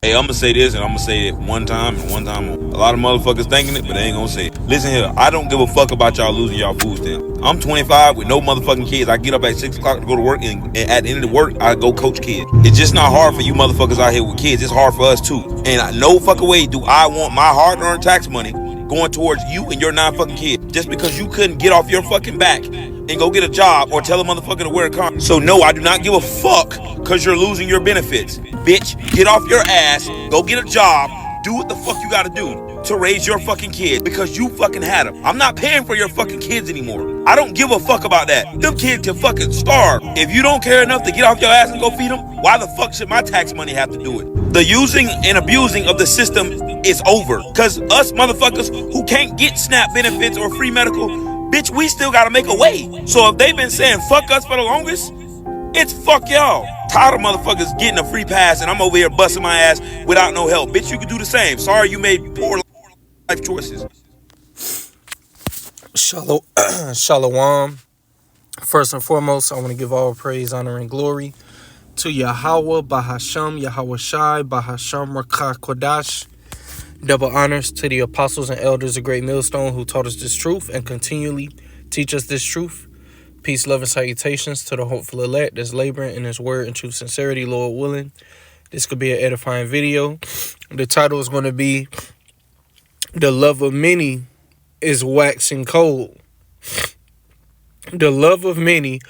Hey, I'm gonna say this, and I'm gonna say it one time and one time only. A lot of motherfuckers thinking it, but they ain't gonna say it. Listen here, I don't give a fuck about y'all losing y'all food stamps. I'm 25 with no motherfucking kids. I get up at 6 o'clock to go to work, and at the end of the work, I go coach kids. It's just not hard for you motherfuckers out here with kids. It's hard for us too. And no fucking way do I want my hard-earned tax money going towards you and your non-fucking kid just because you couldn't get off your fucking back and go get a job or tell a motherfucker to wear a car. So no, I do not give a fuck because you're losing your benefits. Bitch, get off your ass, go get a job, do what the fuck you gotta do to raise your fucking kids because you fucking had them. I'm not paying for your fucking kids anymore. I don't give a fuck about that. Them kids can fucking starve. If you don't care enough to get off your ass and go feed them, why the fuck should my tax money have to do it? The using and abusing of the system is over. Cause us motherfuckers who can't get SNAP benefits or free medical, bitch, we still gotta make a way. So if they've been saying fuck us for the longest, it's fuck y'all. Tired of motherfuckers getting a free pass and I'm over here busting my ass without no help. Bitch, you can do the same. Sorry you made poor life choices. Shalom. First and foremost, I want to give all praise, honor, and glory to Yahweh, Bahasham, Yahweh Shai, Bahasham, Rakah Kodash. Double honors to the apostles and elders of Great Millstone who taught us this truth and continually teach us this truth. Peace, love, and salutations to the hopeful elect that's laboring in his word and true sincerity, Lord willing. This could be an edifying video. The title is going to be The Love of Many is Waxing Cold. The love of many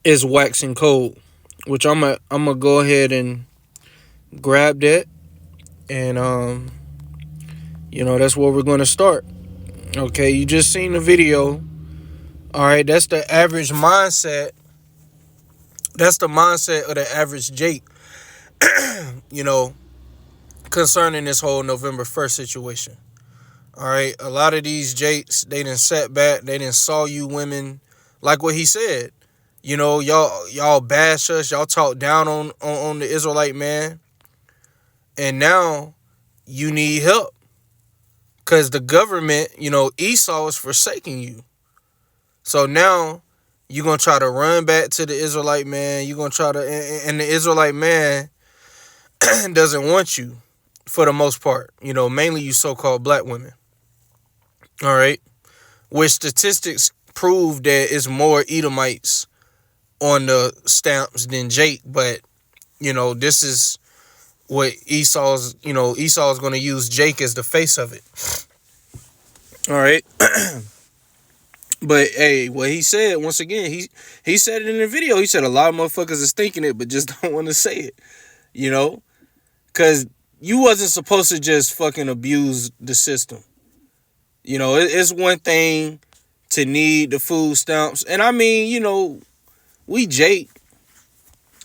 is waxing cold, which I'm gonna go ahead and grab that, and that's where we're gonna start. Okay, you just seen the video. All right, that's the average mindset. That's the mindset of the average Jake. Concerning this whole November 1st situation. All right, a lot of these Jakes, they done sat back, they done saw you women, like what he said. Y'all bash us, y'all talk down on the Israelite man, and now you need help. Because the government, Esau is forsaking you. So now you're going to try to run back to the Israelite man, you're going to try to, and the Israelite man doesn't want you for the most part, mainly you so-called black women. All right, which statistics prove that it's more Edomites on the stamps than Jake, but this is what Esau's going to use Jake as the face of it. All right, but hey, what he said once again, he said it in the video. He said a lot of motherfuckers is thinking it, but just don't want to say it. Because you wasn't supposed to just fucking abuse the system. It's one thing to need the food stamps. And I mean, we Jake.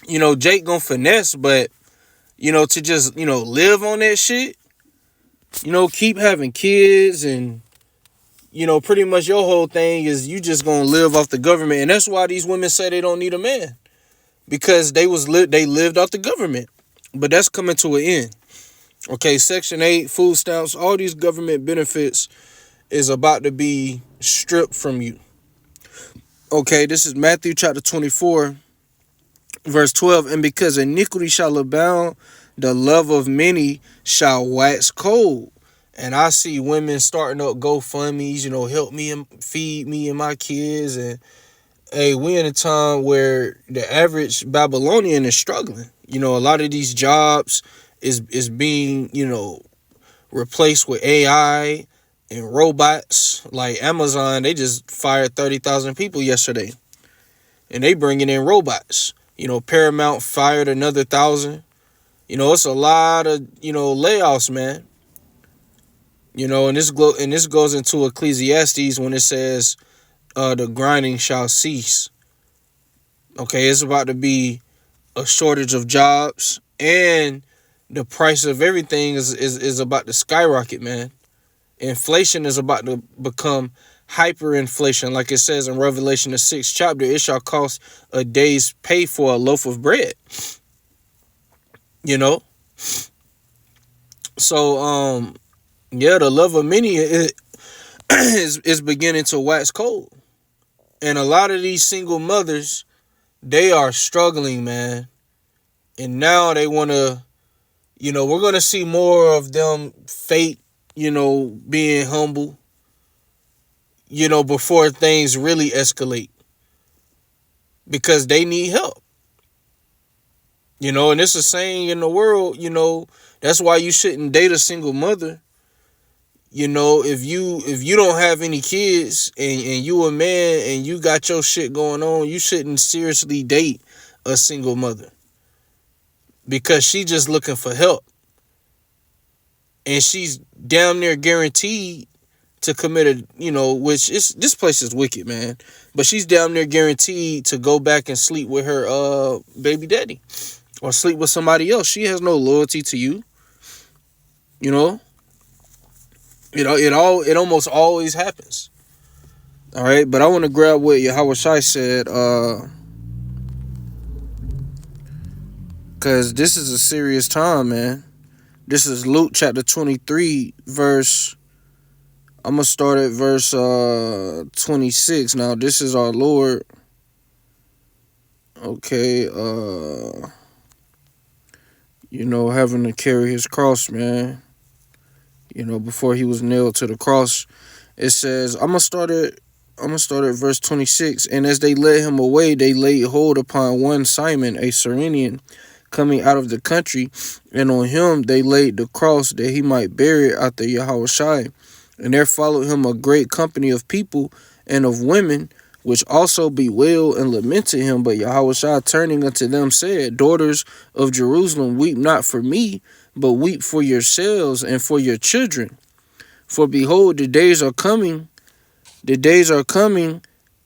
Jake gonna finesse, but, to just, live on that shit, keep having kids and, pretty much your whole thing is you just gonna live off the government. And that's why these women say they don't need a man. Because they lived off the government. But that's coming to an end. Okay, Section 8, food stamps, all these government benefits is about to be stripped from you. Okay, this is Matthew chapter 24, verse 12. And because iniquity shall abound, the love of many shall wax cold. And I see women starting up GoFundMes, help me and feed me and my kids. And hey, we in a time where the average Babylonian is struggling. A lot of these jobs is being, replaced with AI and robots. Like Amazon, they just fired 30,000 people yesterday. And they bringing in robots. Paramount fired another 1,000. It's a lot of, layoffs, man. And this goes into Ecclesiastes when it says, the grinding shall cease. Okay, it's about to be a shortage of jobs, and the price of everything is about to skyrocket, man. Inflation is about to become hyperinflation, like it says in Revelation the 6th chapter. It shall cost a day's pay for a loaf of bread. So the love of many is beginning to wax cold. And a lot of these single mothers, they are struggling, man. And now they want to, we're going to see more of them fake, being humble, before things really escalate. Because they need help. And it's a saying in the world, that's why you shouldn't date a single mother. If you don't have any kids and you a man and you got your shit going on, you shouldn't seriously date a single mother. Because she just looking for help. And she's damn near guaranteed to commit which is, this place is wicked, man. But she's damn near guaranteed to go back and sleep with her baby daddy. Or sleep with somebody else. She has no loyalty to you. It almost always happens. All right, but I want to grab what Yahweh Shai said, because this is a serious time, man. This is Luke chapter 23, verse. I'm gonna start at verse 26. Now, this is our Lord. Okay, having to carry his cross, man. Before he was nailed to the cross. It says, I'm gonna start at verse 26. And as they led him away, they laid hold upon one Simon, a Cyrenian, coming out of the country, and on him they laid the cross that he might bear it after Yahushua. And there followed him a great company of people and of women, which also bewailed and lamented him. But Yahushua, turning unto them, said, Daughters of Jerusalem, weep not for me, but weep for yourselves and for your children. For behold, the days are coming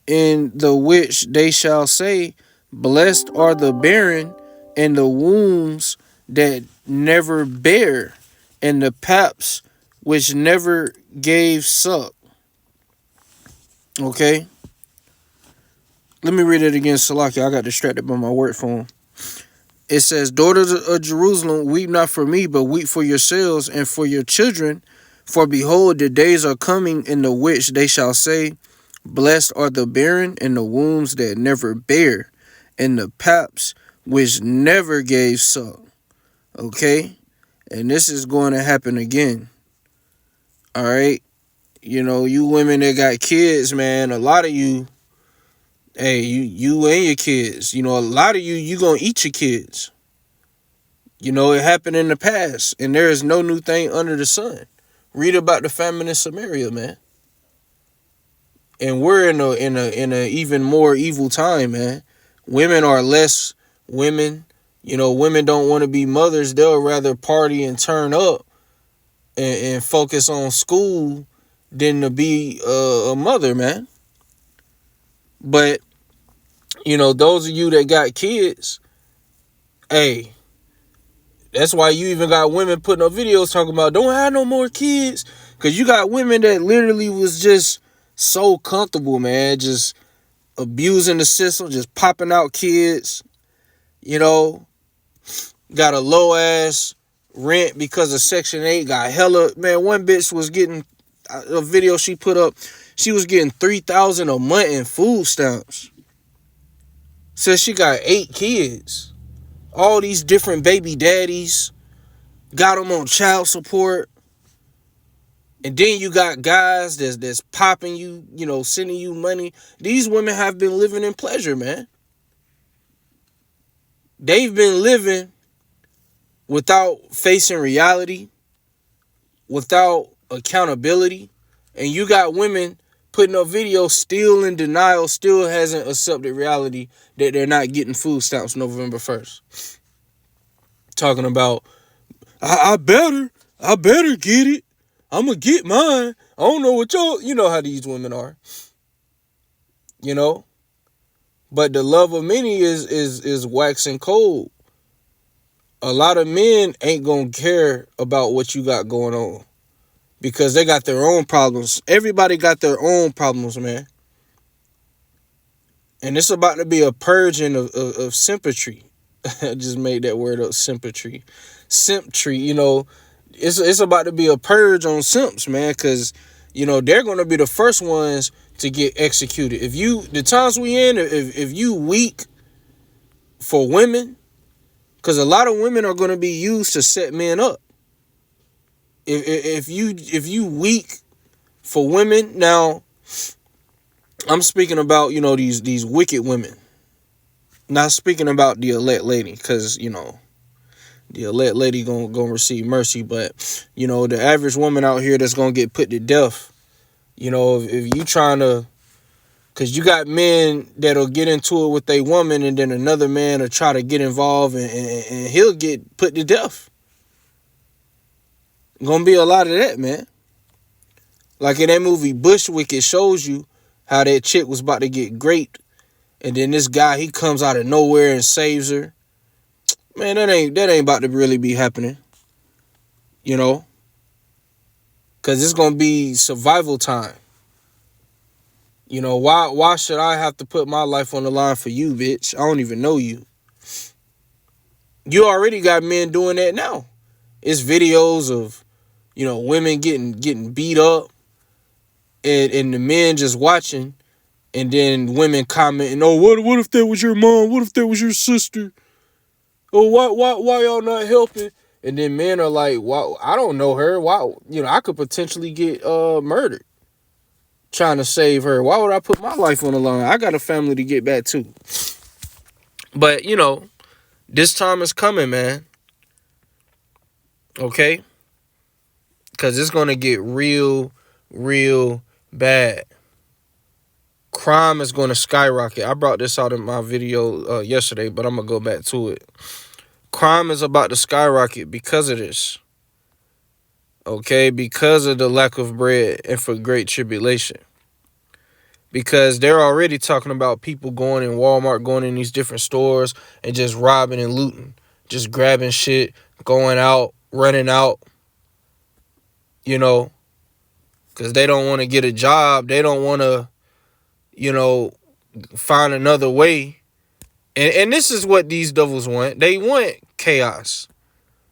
in the which they shall say, Blessed are the barren, and the wombs that never bare, and the paps which never gave suck. Okay? Let me read it again, Salaki. I got distracted by my work phone. It says, Daughters of Jerusalem, weep not for me, but weep for yourselves and for your children. For behold, the days are coming in the which they shall say, Blessed are the barren, and the wombs that never bare, and the paps which never gave suck. Okay? And this is going to happen again. All right? You women that got kids, man, a lot of you, hey, you and your kids, a lot of you going to eat your kids. It happened in the past, and there is no new thing under the sun. Read about the famine in Samaria, man. And we're in a even more evil time, man. Women are less women. Women don't want to be mothers. They'll rather party and turn up and focus on school than to be a mother, man. But, those of you that got kids, hey, that's why you even got women putting up videos talking about don't have no more kids. Because you got women that literally was just so comfortable, man. Just abusing the system, just popping out kids. Got a low ass rent because of Section 8. Got hella, man, one bitch was getting a video she put up. She was getting $3,000 a month in food stamps. Says she got 8 kids. All these different baby daddies. Got them on child support. And then you got guys that's popping you, sending you money. These women have been living in pleasure, man. They've been living without facing reality, without accountability. And you got women putting up videos still in denial, still hasn't accepted reality that they're not getting food stamps November 1st. Talking about, I better get it. I'm going to get mine. I don't know what y'all, you know how these women are. But the love of many is waxing cold. A lot of men ain't going to care about what you got going on. Because they got their own problems. Everybody got their own problems, man. And it's about to be a purging of sympatry. I just made that word up, sympatry. Simptree, it's about to be a purge on simps, man. Because, they're going to be the first ones to get executed. The times we in, if you weak for women, Because a lot of women are going to be used to set men up. If you weak for women, now I'm speaking about, you know, these wicked women. Not speaking about the elect lady, because, you know, the elect lady gonna receive mercy, but, you know, the average woman out here that's gonna get put to death. You know, if you trying to, because you got men that'll get into it with a woman, and then another man will try to get involved, and he'll get put to death. Gonna be a lot of that, man. Like in that movie Bushwick, it shows you how that chick was about to get great, and then this guy, he comes out of nowhere and saves her. Man, that ain't about to really be happening. You know? Because it's gonna be survival time. You know, why should I have to put my life on the line for you, bitch? I don't even know you. You already got men doing that now. It's videos of, you know, women getting beat up, and the men just watching, and then women commenting, "Oh, what if that was your mom? What if that was your sister? Oh, why y'all not helping?" And then men are like, "Why? I don't know her. Why? You know, I could potentially get murdered trying to save her. Why would I put my life on the line? I got a family to get back to." But, you know, this time is coming, man. Okay? Because it's going to get real bad. Crime is going to skyrocket. I brought this out in my video yesterday, but I'm going to go back to it. Crime is about to skyrocket because of this. Okay? Because of the lack of bread and for great tribulation. Because they're already talking about people going in Walmart, going in these different stores and just robbing and looting. Just grabbing shit, going out, running out. You know, because they don't want to get a job. They don't want to, you know, find another way. And this is what these devils want. They want chaos.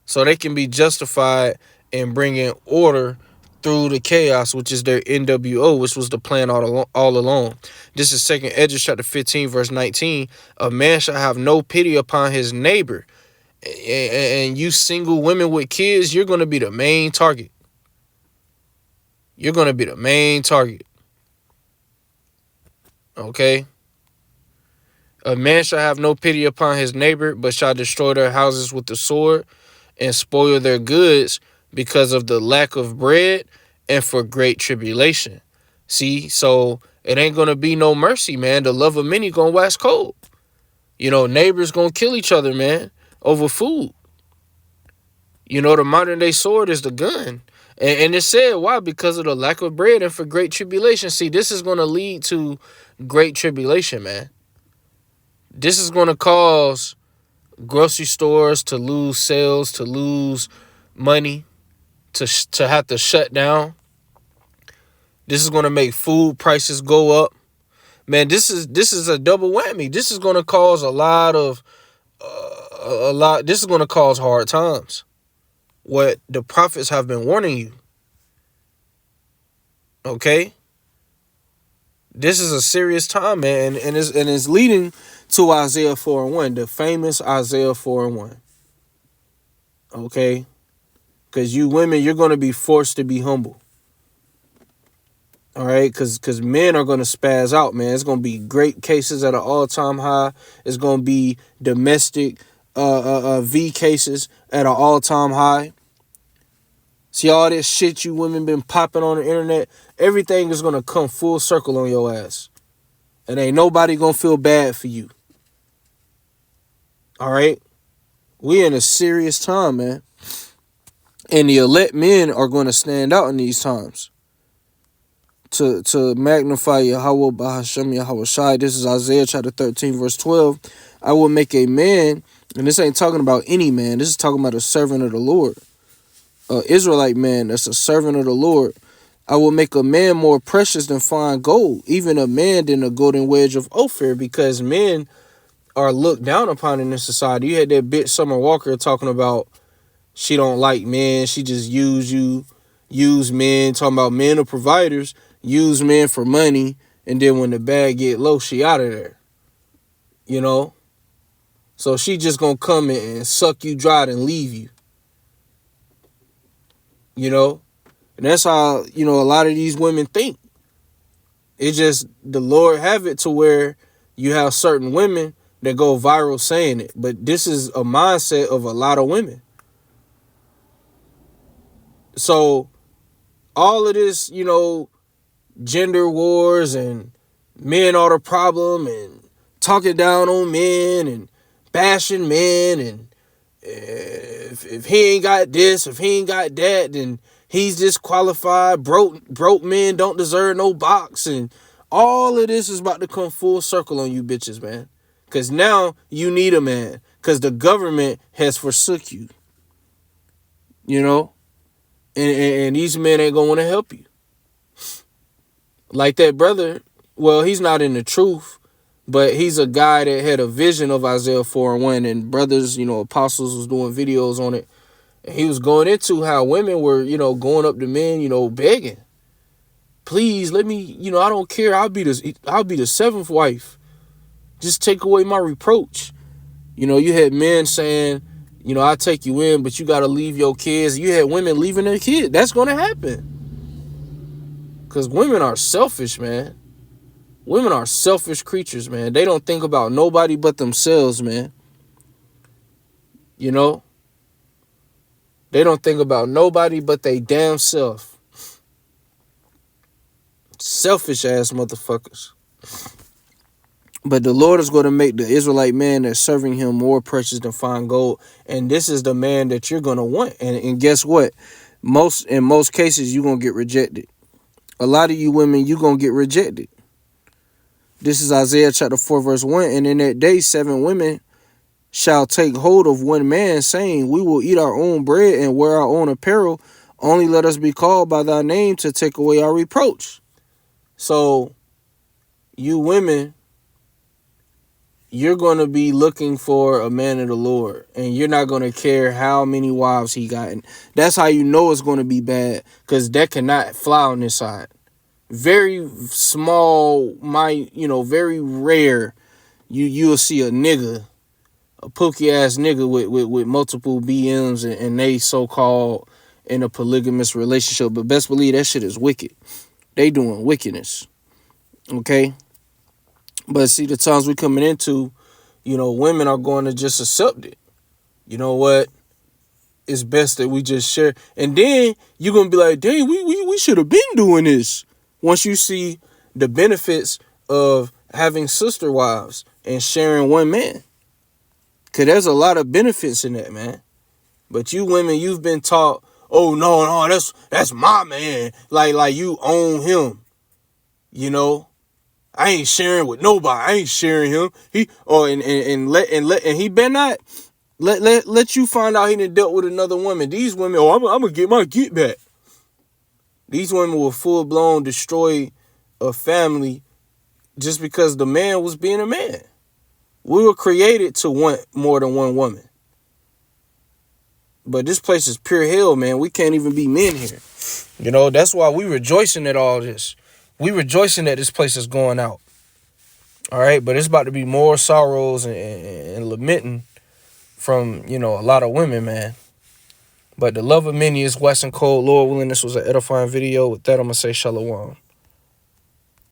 So they can be justified in bringing order through the chaos, which is their NWO, which was the plan all along. This is 2nd Ezra chapter 15, verse 19. A man shall have no pity upon his neighbor. And you single women with kids, you're going to be the main target. You're going to be the main target. Okay? A man shall have no pity upon his neighbor, but shall destroy their houses with the sword and spoil their goods because of the lack of bread and for great tribulation. See, so it ain't going to be no mercy, man. The love of many going to wax cold. You know, neighbors going to kill each other, man, over food. You know, the modern day sword is the gun. And it said, why? Because of the lack of bread and for great tribulation. See, this is going to lead to great tribulation, man. This is going to cause grocery stores to lose sales, to lose money, to have to shut down. This is going to make food prices go up. Man, this is a double whammy. This is going to cause this is going to cause hard times. What the prophets have been warning you. Okay? This is a serious time, man, and it's leading to Isaiah 4:1, the famous Isaiah 4:1. Okay? Because you women, you're going to be forced to be humble. All right? Because men are going to spaz out, man. It's going to be great cases at an all-time high. It's going to be domestic V cases at an all-time high. See all this shit you women been popping on the internet? Everything is going to come full circle on your ass. And ain't nobody going to feel bad for you. All right? We in a serious time, man. And the elect men are going to stand out in these times. To magnify Yahweh Bahashem Yahweh Shai. This is Isaiah chapter 13, verse 12. I will make a man, and this ain't talking about any man. This is talking about a servant of the Lord. Israelite man that's a servant of the Lord. I will make a man more precious than fine gold, even a man than a golden wedge of Ophir, because men are looked down upon in this society. You had that bitch Summer Walker talking about she don't like men, she just use men, talking about men are providers, use men for money, and then when the bag get low, she out of there. You know? So she just gonna come and suck you dry and leave you. You know? And that's how, a lot of these women think. It's just the Lord have it to where you have certain women that go viral saying it. But this is a mindset of a lot of women. So all of this, gender wars and men are the problem and talking down on men and bashing men, and if he ain't got this, if he ain't got that, then he's disqualified. Broke men don't deserve no box, and all of this is about to come full circle on you bitches, man. Because now you need a man, because the government has forsook you. And these men ain't gonna want to help you. Like that brother, well, he's not in the truth, but he's a guy that had a vision of Isaiah 4:1, and brothers, apostles was doing videos on it. And he was going into how women were, going up to men, begging, please let me, I don't care. I'll be the seventh wife. Just take away my reproach. You had men saying, I'll take you in, but you got to leave your kids. You had women leaving their kids. That's going to happen. Because women are selfish, man. Women are selfish creatures, man. They don't think about nobody but themselves, man. They don't think about nobody but they damn self. Selfish ass motherfuckers. But the Lord is going to make the Israelite man that's serving him more precious than fine gold. And this is the man that you're going to want. And guess what? In most cases, you're going to get rejected. A lot of you women, you're going to get rejected. This is Isaiah chapter 4, verse 1. And in that day, 7 women shall take hold of one man, saying, we will eat our own bread and wear our own apparel. Only let us be called by thy name to take away our reproach. So, you women, you're going to be looking for a man of the Lord. And you're not going to care how many wives he got. And that's how you know it's going to be bad. Because that cannot fly on this side. Very small, very rare. You'll see a nigga, a pookie ass nigga with multiple BMs and they so-called in a polygamous relationship. But best believe that shit is wicked. They doing wickedness. Okay? But see, the times we coming into, women are going to just accept it. You know what? It's best that we just share. And then you're going to be like, dang, we should have been doing this. Once you see the benefits of having sister wives and sharing one man. Because there's a lot of benefits in that, man. But you women, you've been taught, oh, no, that's my man. Like you own him. I ain't sharing with nobody. I ain't sharing him. He and he better not let you find out he done dealt with another woman. These women, I'm gonna get my get back. These women will full blown destroy a family just because the man was being a man. We were created to want more than one woman. But this place is pure hell, man. We can't even be men here. That's why we rejoicing at all this. We rejoicing that this place is going out. All right, but it's about to be more sorrows and lamenting from, a lot of women, man. But the love of many is wax and cold. Lord willing, this was an edifying video. With that, I'm going to say shalom.